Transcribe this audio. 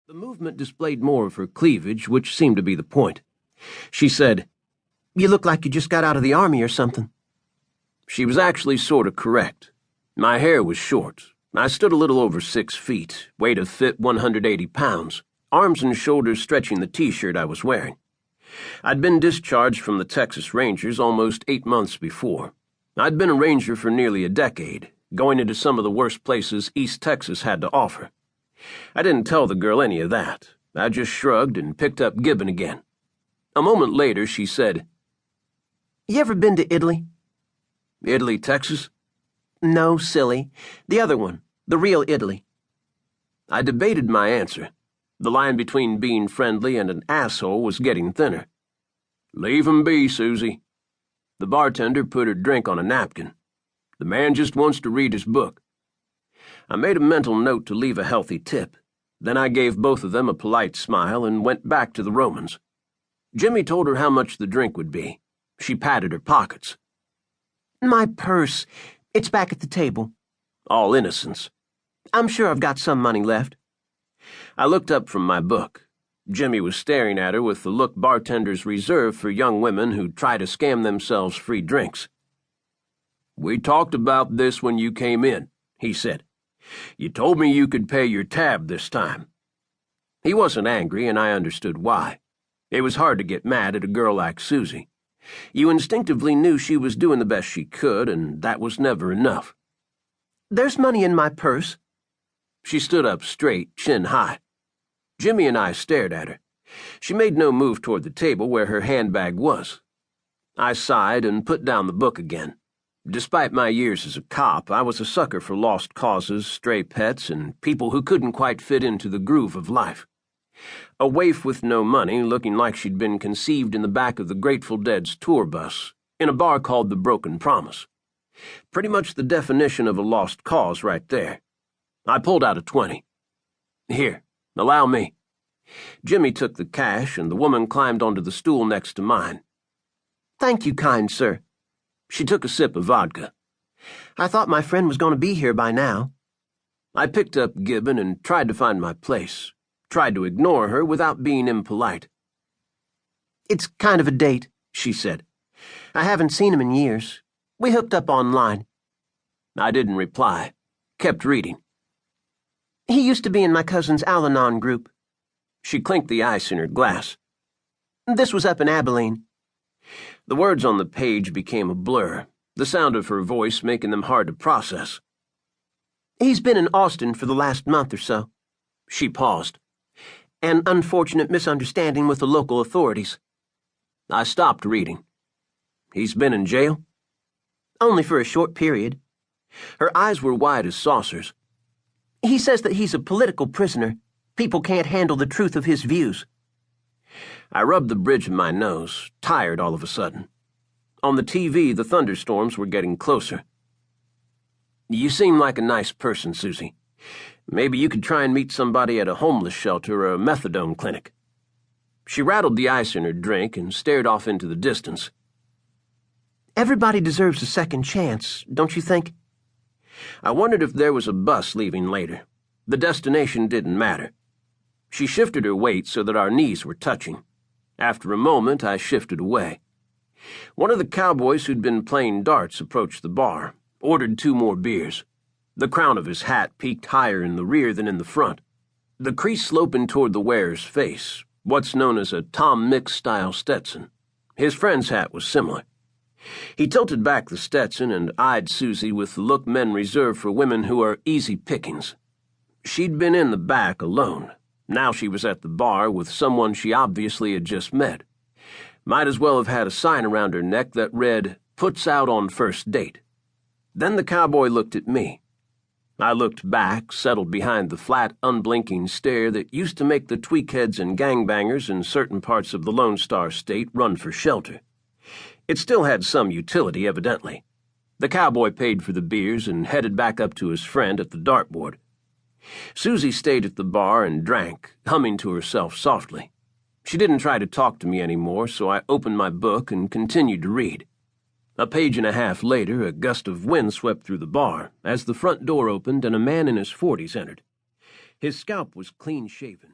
The movement displayed more of her cleavage, which seemed to be the point. She said, "You look like you just got out of the army or something." She was actually sort of correct. My hair was short. I stood a little over 6 feet, weighed a fit 180 pounds, arms and shoulders stretching the t-shirt I was wearing. I'd been discharged from the Texas Rangers almost 8 months before. I'd been a ranger for nearly a decade, going into some of the worst places East Texas had to offer. I didn't tell the girl any of that. I just shrugged and picked up Gibbon again. A moment later, she said, "You ever been to Italy?" "Italy, Texas?" "No, silly. The other one. The real Italy." I debated my answer. The line between being friendly and an asshole was getting thinner. "Leave 'em be, Susie." The bartender put her drink on a napkin. "The man just wants to read his book." I made a mental note to leave a healthy tip. Then I gave both of them a polite smile and went back to the Romans. Jimmy told her how much the drink would be. She patted her pockets. "My purse. It's back at the table." All innocence. "I'm sure I've got some money left." I looked up from my book. Jimmy was staring at her with the look bartenders reserve for young women who try to scam themselves free drinks. "We talked about this when you came in," he said. "You told me you could pay your tab this time." He wasn't angry, and I understood why. It was hard to get mad at a girl like Susie. You instinctively knew she was doing the best she could, and that was never enough. "There's money in my purse." She stood up straight, chin high. Jimmy and I stared at her. She made no move toward the table where her handbag was. I sighed and put down the book again. Despite my years as a cop, I was a sucker for lost causes, stray pets, and people who couldn't quite fit into the groove of life. A waif with no money, looking like she'd been conceived in the back of the Grateful Dead's tour bus, in a bar called the Broken Promise. Pretty much the definition of a lost cause right there. I pulled out a 20. "Here, allow me." Jimmy took the cash, and the woman climbed onto the stool next to mine. "Thank you, kind sir." She took a sip of vodka. "I thought my friend was going to be here by now." I picked up Gibbon and tried to find my place, tried to ignore her without being impolite. "It's kind of a date," she said. "I haven't seen him in years. We hooked up online." I didn't reply, kept reading. "He used to be in my cousin's Al-Anon group." She clinked the ice in her glass. "This was up in Abilene." The words on the page became a blur, the sound of her voice making them hard to process. "He's been in Austin for the last month or so." She paused. "An unfortunate misunderstanding with the local authorities." I stopped reading. "He's been in jail?" "Only for a short period." Her eyes were wide as saucers. "He says that he's a political prisoner. People can't handle the truth of his views." I rubbed the bridge of my nose, tired all of a sudden. On the TV, the thunderstorms were getting closer. "You seem like a nice person, Susie. Maybe you could try and meet somebody at a homeless shelter or a methadone clinic." She rattled the ice in her drink and stared off into the distance. "Everybody deserves a second chance, don't you think?" I wondered if there was a bus leaving later. The destination didn't matter. She shifted her weight so that our knees were touching. After a moment, I shifted away. One of the cowboys who'd been playing darts approached the bar, ordered 2 more beers. The crown of his hat peaked higher in the rear than in the front. The crease sloping toward the wearer's face, what's known as a Tom Mix-style Stetson. His friend's hat was similar. He tilted back the Stetson and eyed Susie with the look men reserve for women who are easy pickings. She'd been in the back alone. Now she was at the bar with someone she obviously had just met. Might as well have had a sign around her neck that read, "Puts out on first date." Then the cowboy looked at me. I looked back, settled behind the flat, unblinking stare that used to make the tweakheads and gangbangers in certain parts of the Lone Star State run for shelter. It still had some utility, evidently. The cowboy paid for the beers and headed back up to his friend at the dartboard. Susie stayed at the bar and drank, humming to herself softly. She didn't try to talk to me anymore, so I opened my book and continued to read. A page and a half later, a gust of wind swept through the bar as the front door opened and a man in his 40s entered. His scalp was clean-shaven.